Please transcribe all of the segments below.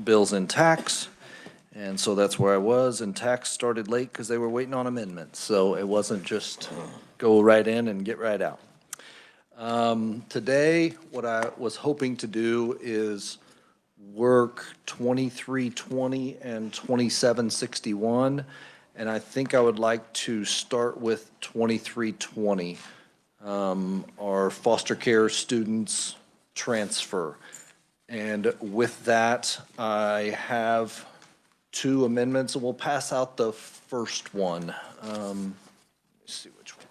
bills in tax, and so that's where I was, and tax started late because they were waiting on amendments, so it wasn't just go right in and get right out. Today, what I was hoping to do is work 2320 and 2761, and I think I would like to start with 2320, our foster care students transfer. And with that, I have two amendments, and we'll pass out the first one. Let's see which one.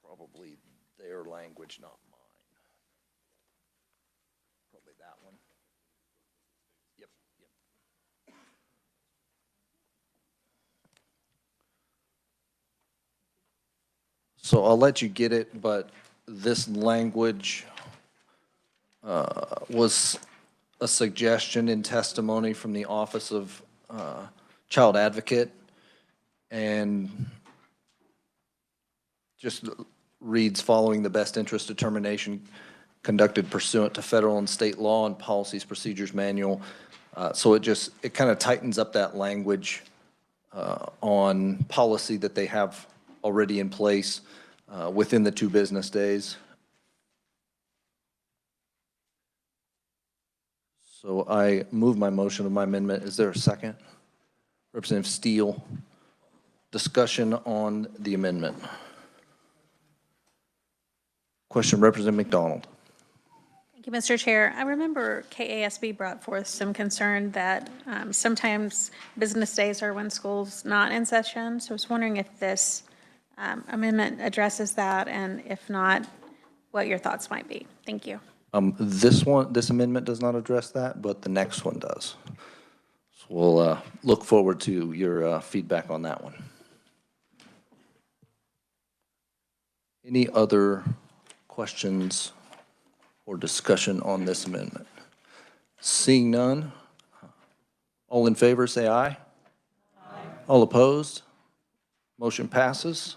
Probably their language, not mine. Probably that one. Yep. So I'll let you get it, but this language was a suggestion in testimony from the Office of Child Advocate, and just reads following the best interest determination conducted pursuant to federal and state law and policies procedures manual. So it kind of tightens up that language on policy that they have already in place within the 2 business days. So I move my motion of my amendment. Is there a second? Representative Steele, discussion on the amendment. Question, Representative McDonald. Thank you, Mr. Chair. I remember KASB brought forth some concern that sometimes business days are when school's not in session. So I was wondering if this amendment addresses that, and if not, what your thoughts might be. Thank you. This amendment does not address that, but the next one does. So we'll look forward to your feedback on that one. Any other questions or discussion on this amendment? Seeing none, all in favor say aye. Aye. All opposed? Motion passes.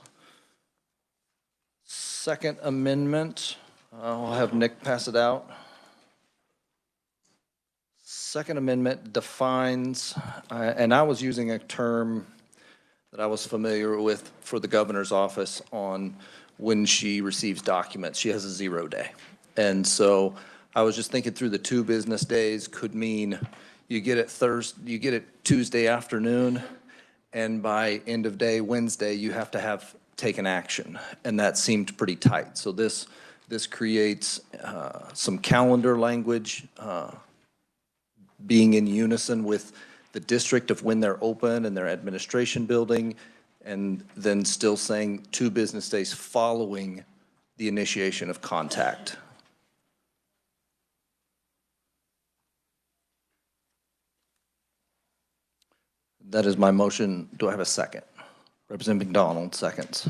Second amendment, I'll have Nick pass it out. Second amendment defines, and I was using a term that I was familiar with for the governor's office on when she receives documents. She has a 0 day. And so I was just thinking through the 2 business days could mean you get it Tuesday afternoon, and by end of day Wednesday, you have to have taken action. And that seemed pretty tight. So this creates some calendar language being in unison with the district of when they're open and their administration building, and then still saying 2 business days following the initiation of contact. That is my motion. Do I have a second? Representative McDonald, seconds.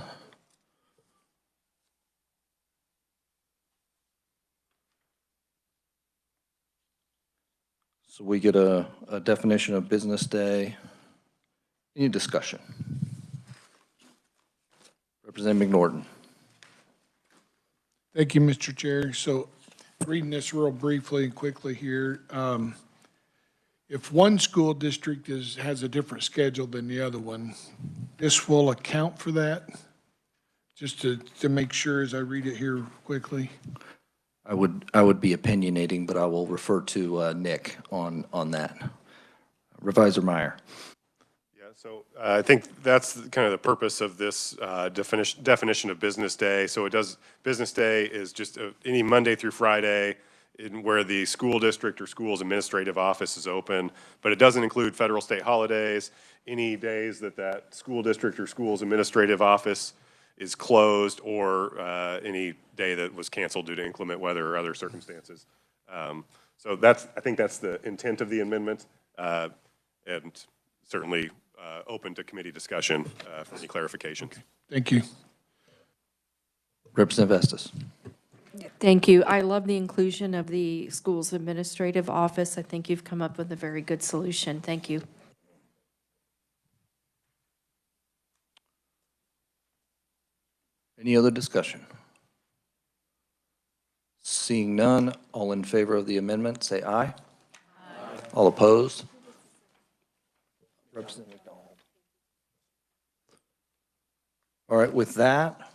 So we get a definition of business day. Any discussion? Representative McNorton. Thank you, Mr. Chair. So reading this real briefly and quickly here, if one school district has a different schedule than the other one, this will account for that? Just to make sure as I read it here quickly. I would be opinionating, but I will refer to Nick on that. Revisor Meyer. Yeah, so I think that's kind of the purpose of this definition of business day. So business day is just any Monday through Friday where the school district or school's administrative office is open, but it doesn't include federal, state holidays, any days that school district or school's administrative office is closed, or any day that was canceled due to inclement weather or other circumstances. So I think that's the intent of the amendment, and certainly open to committee discussion for any clarifications. Okay. Thank you. Representative Estes. Thank you. I love the inclusion of the school's administrative office. I think you've come up with a very good solution. Thank you. Any other discussion? Seeing none, all in favor of the amendment, say aye. Aye. All opposed? Representative McDonald. All right, with that,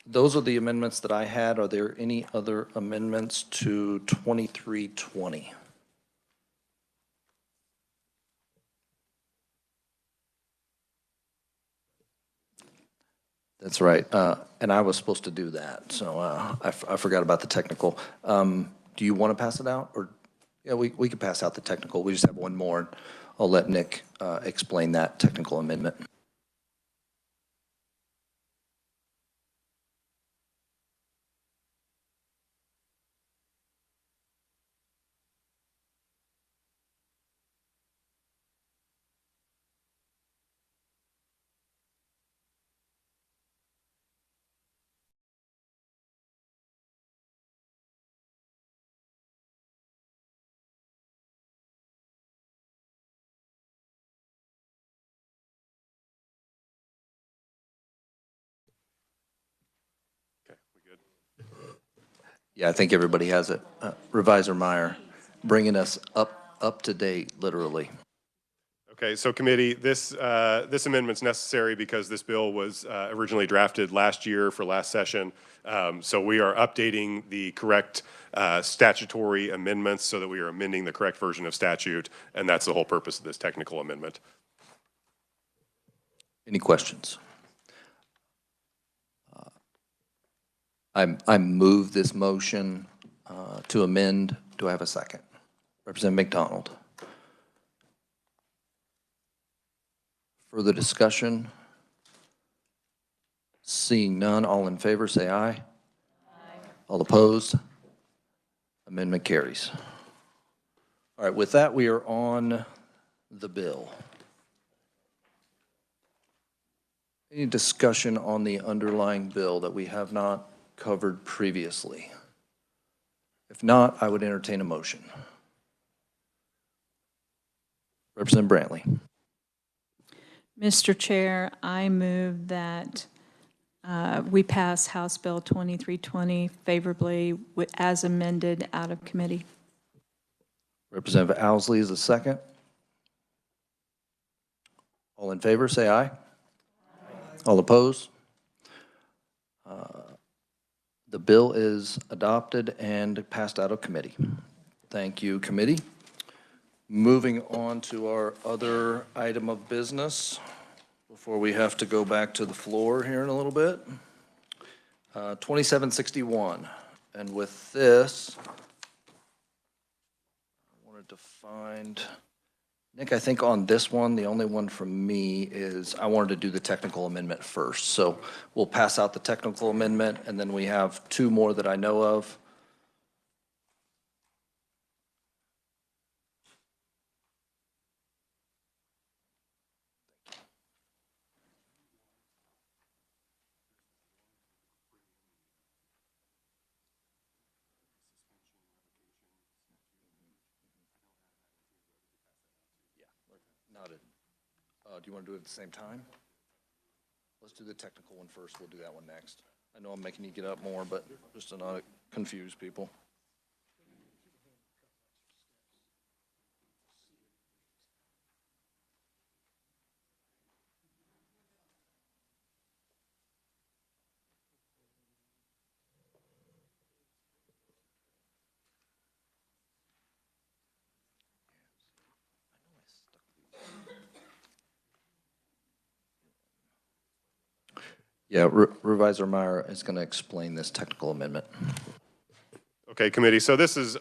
those are the amendments that I had. Are there any other amendments to 2320? That's right, and I was supposed to do that, so I forgot about the technical. Do you want to pass it out, or, yeah, we can pass out the technical, we just have one more. I'll let Nick explain that technical amendment. Okay, we good? Yeah, I think everybody has it. Revisor Meyer, bringing us up to date, literally. Okay, so committee, this amendment's necessary because this bill was originally drafted last year for last session. So we are updating the correct statutory amendments so that we are amending the correct version of statute, and that's the whole purpose of this technical amendment. Any questions? I move this motion to amend. Do I have a second? Representative McDonald. Further discussion? Seeing none, all in favor, say aye. Aye. All opposed? Amendment carries. All right, with that, we are on the bill. Any discussion on the underlying bill that we have not covered previously? If not, I would entertain a motion. Representative Brantley. Mr. Chair, I move that we pass House Bill 2320 favorably as amended out of committee. Representative Owsley is the second. All in favor, say aye. Aye. All opposed? The bill is adopted and passed out of committee. Thank you, committee. Moving on to our other item of business, before we have to go back to the floor here in a little bit. 2761, and with this, I wanted to find, Nick, I think on this one, the only one from me is I wanted to do the technical amendment first. So we'll pass out the technical amendment, and then we have two more that I know of. Noted. Do you want to do it at the same time? Let's do the technical one first. We'll do that one next. I know I'm making you get up more, but just to not confuse people. Yeah, Revisor Meyer is going to explain this technical amendment. Okay, committee, so this is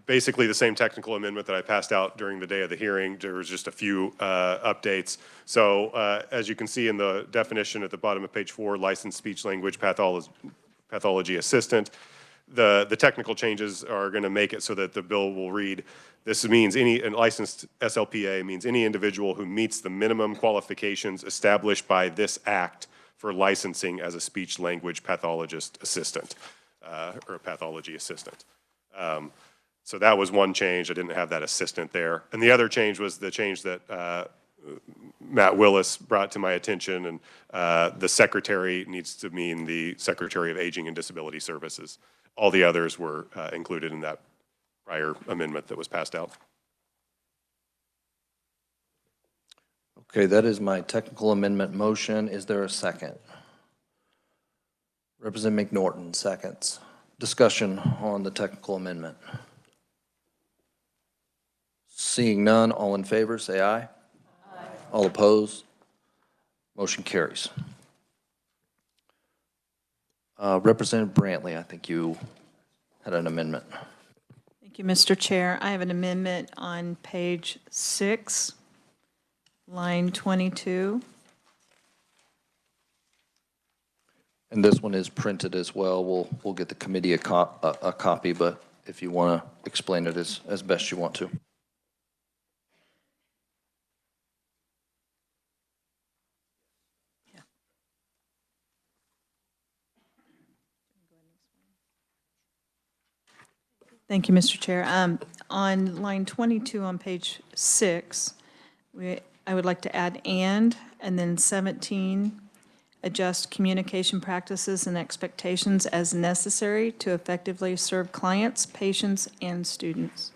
basically the same technical amendment that I passed out during the day of the hearing. There was just a few updates. So as you can see in the definition at the bottom of page 4, licensed speech language pathology assistant, the technical changes are going to make it so that the bill will read, this means any licensed SLPA means any individual who meets the minimum qualifications established by this act for licensing as a speech language pathologist assistant or a pathology assistant. So that was one change. I didn't have that assistant there. And the other change was the change that Matt Willis brought to my attention, and the secretary needs to mean the Secretary of Aging and Disability Services. all the others were included in that prior amendment that was passed out. Okay, that is my technical amendment motion. Is there a second? Representative McNorton, seconds. Discussion on the technical amendment. Seeing none, all in favor, say aye. Aye. All opposed? Motion carries. Representative Brantley, I think you had an amendment. Thank you, Mr. Chair. I have an amendment on page 6, line 22. And this one is printed as well. We'll get the committee a copy, but if you want to explain it as best you want to. Thank you, Mr. Chair. On line 22 on page 6, I would like to add and then 17, adjust communication practices and expectations as necessary to effectively serve clients, patients, and students.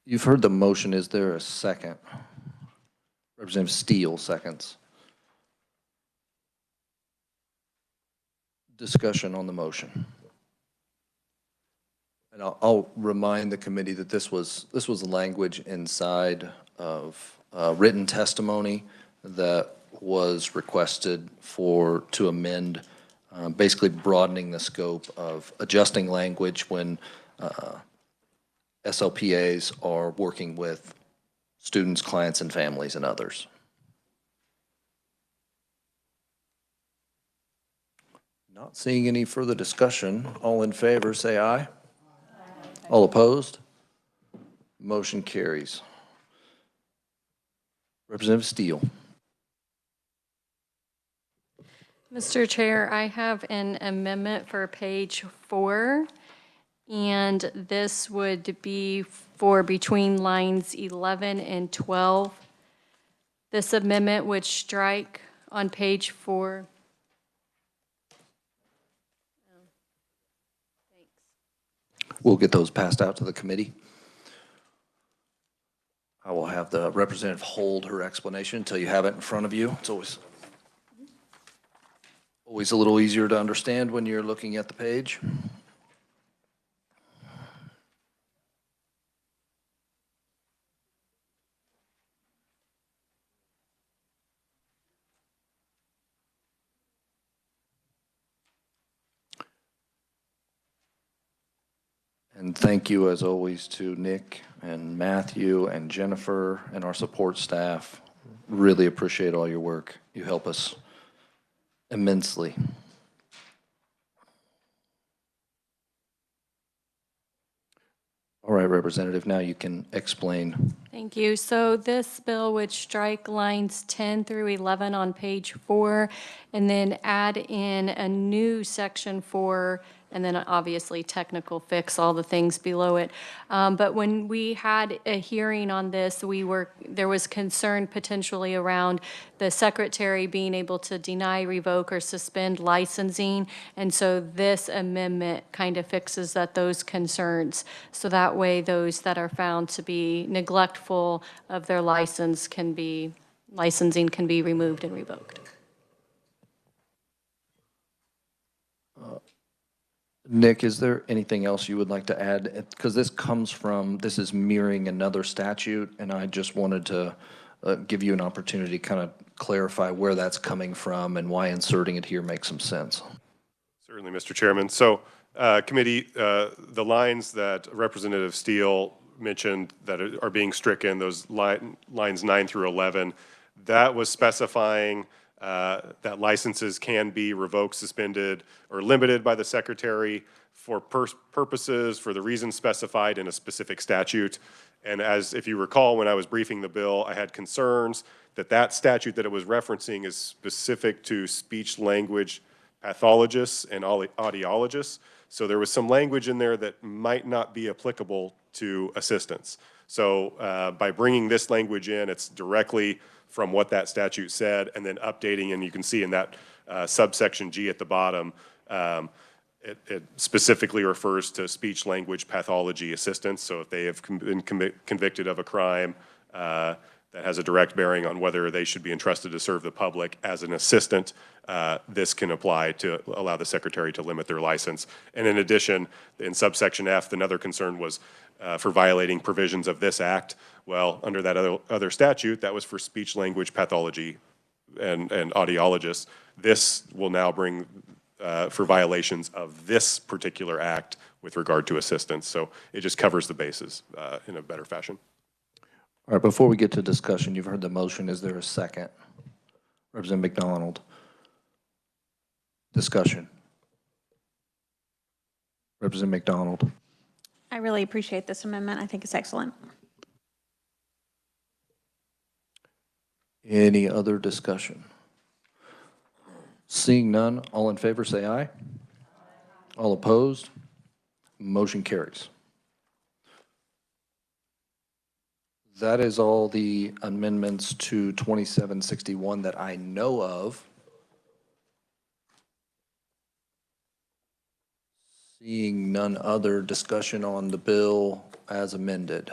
You've heard the motion. Is there a second? Representative Steele, seconds. Discussion on the motion. And I'll remind the committee that this was language inside of written testimony that was requested to amend, basically broadening the scope of adjusting language when SLPAs are working with students, clients, and families, and others. Not seeing any further discussion. All in favor, say aye. Aye. All opposed? Motion carries. Representative Steele. Mr. Chair, I have an amendment for page 4. And this would be for between lines 11 and 12. This amendment would strike on page 4. We'll get those passed out to the committee. I will have the representative hold her explanation until you have it in front of you. It's always a little easier to understand when you're looking at the page. And thank you, as always, to Nick and Matthew and Jennifer and our support staff. Really appreciate all your work. You help us immensely. All right, Representative, now you can explain. Thank you. So this bill would strike lines 10 through 11 on page 4 and then add in a new section 4 and then obviously technical fix all the things below it. But when we had a hearing on this, there was concern potentially around the secretary being able to deny, revoke, or suspend licensing. And so this amendment kind of fixes those concerns. So that way those that are found to be neglectful of their licensing can be removed and revoked. Nick, is there anything else you would like to add? Because this is mirroring another statute, and I just wanted to give you an opportunity to kind of clarify where that's coming from and why inserting it here makes some sense. Certainly, Mr. Chairman. So, committee, the lines that Representative Steele mentioned that are being stricken, those lines 9 through 11, that was specifying that licenses can be revoked, suspended, or limited by the secretary for purposes, for the reasons specified in a specific statute. And if you recall, when I was briefing the bill, I had concerns that statute that it was referencing is specific to speech language pathologists and audiologists. So there was some language in there that might not be applicable to assistants. So by bringing this language in, it's directly from what that statute said, and then updating, and you can see in that subsection G at the bottom, it specifically refers to speech-language pathology assistants. So if they have been convicted of a crime that has a direct bearing on whether they should be entrusted to serve the public as an assistant, this can apply to allow the secretary to limit their license. And in addition, in subsection F, another concern was for violating provisions of this act. Well, under that other statute, that was for speech-language pathology and audiologists. This will now bring for violations of this particular act with regard to assistance. So it just covers the bases in a better fashion. All right, before we get to discussion, you've heard the motion. Is there a second? Representative McDonald. Discussion. Representative McDonald. I really appreciate this amendment. I think it's excellent. Any other discussion? Seeing none, all in favor say aye. All opposed? Motion carries. That is all the amendments to 2761 that I know of. Seeing none other discussion on the bill as amended.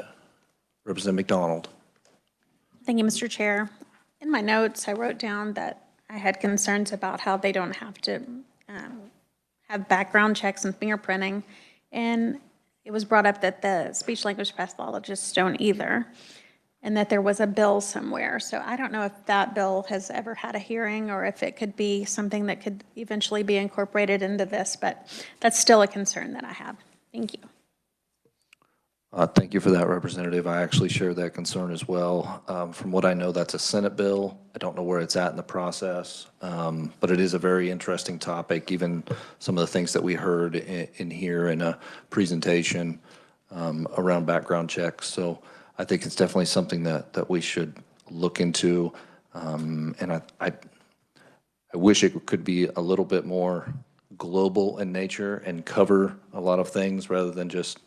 Representative McDonald. Thank you, Mr. Chair. In my notes, I wrote down that I had concerns about how they don't have to have background checks and fingerprinting. And it was brought up that the speech-language pathologists don't either, and that there was a bill somewhere. So I don't know if that bill has ever had a hearing or if it could be something that could eventually be incorporated into this, but that's still a concern that I have. Thank you. Thank you for that, Representative. I actually share that concern as well. From what I know, that's a Senate bill. I don't know where it's at in the process, but it is a very interesting topic. Even some of the things that we heard in here in a presentation around background checks. So I think it's definitely something that we should look into. And I wish it could be a little bit more global in nature and cover a lot of things rather than just,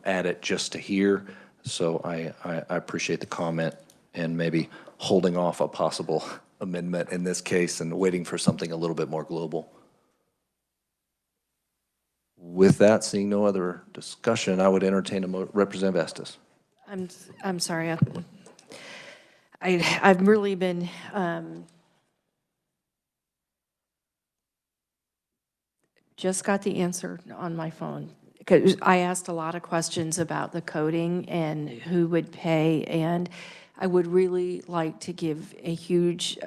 add it just to here. So I appreciate the comment and maybe holding off a possible amendment in this case and waiting for something a little bit more global. With that, seeing no other discussion, I would entertain Representative Estes. I'm sorry. I've really been just got the answer on my phone, because I asked a lot of questions about the coding and who would pay, and I would really like to give a huge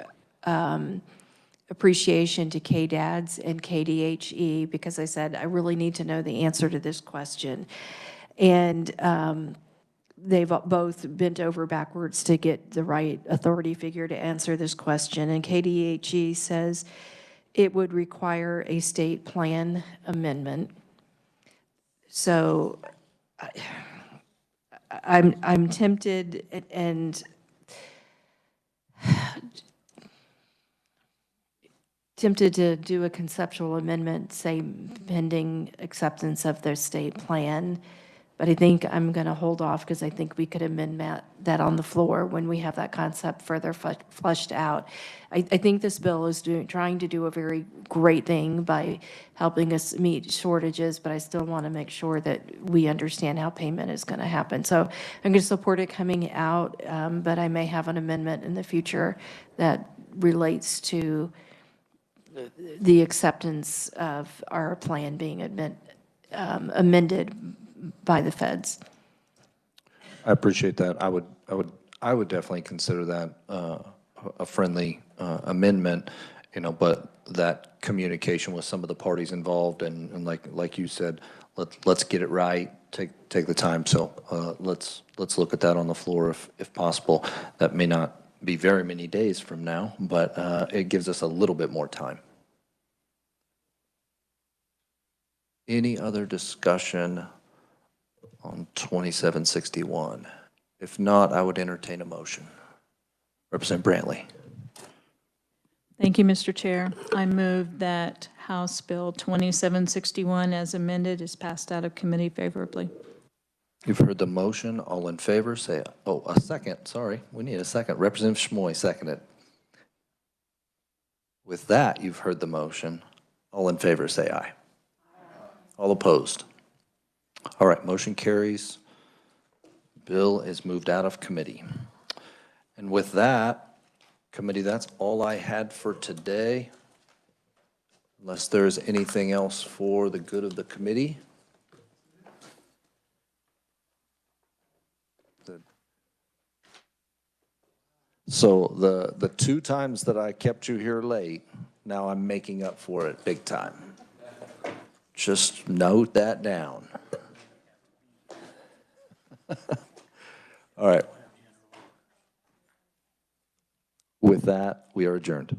appreciation to KDADS and KDHE, because I said, I really need to know the answer to this question. And they've both bent over backwards to get the right authority figure to answer this question. And KDHE says it would require a state plan amendment. So I'm tempted and tempted to do a conceptual amendment, say pending acceptance of their state plan. But I think I'm going to hold off because I think we could amend that on the floor when we have that concept further fleshed out. I think this bill is trying to do a very great thing by helping us meet shortages, but I still want to make sure that we understand how payment is going to happen. So I'm going to support it coming out, but I may have an amendment in the future that relates to the acceptance of our plan being amended by the feds. I appreciate that. I would definitely consider that a friendly amendment, but that communication with some of the parties involved and like you said, let's get it right. Take the time. So let's look at that on the floor if possible. That may not be very many days from now, but it gives us a little bit more time. Any other discussion on 2761? If not, I would entertain a motion. Representative Brantley. Thank you, Mr. Chair. I move that House Bill 2761 as amended is passed out of committee favorably. You've heard the motion. All in favor, say, oh, a second, sorry. We need a second. Representative Schmoy, seconded. With that, you've heard the motion. All in favor, say aye. All opposed? All right, motion carries. Bill is moved out of committee. And with that, committee, that's all I had for today. Unless there's anything else for the good of the committee. So the 2 times that I kept you here late, now I'm making up for it big time. Just note that down. All right. With that, we are adjourned.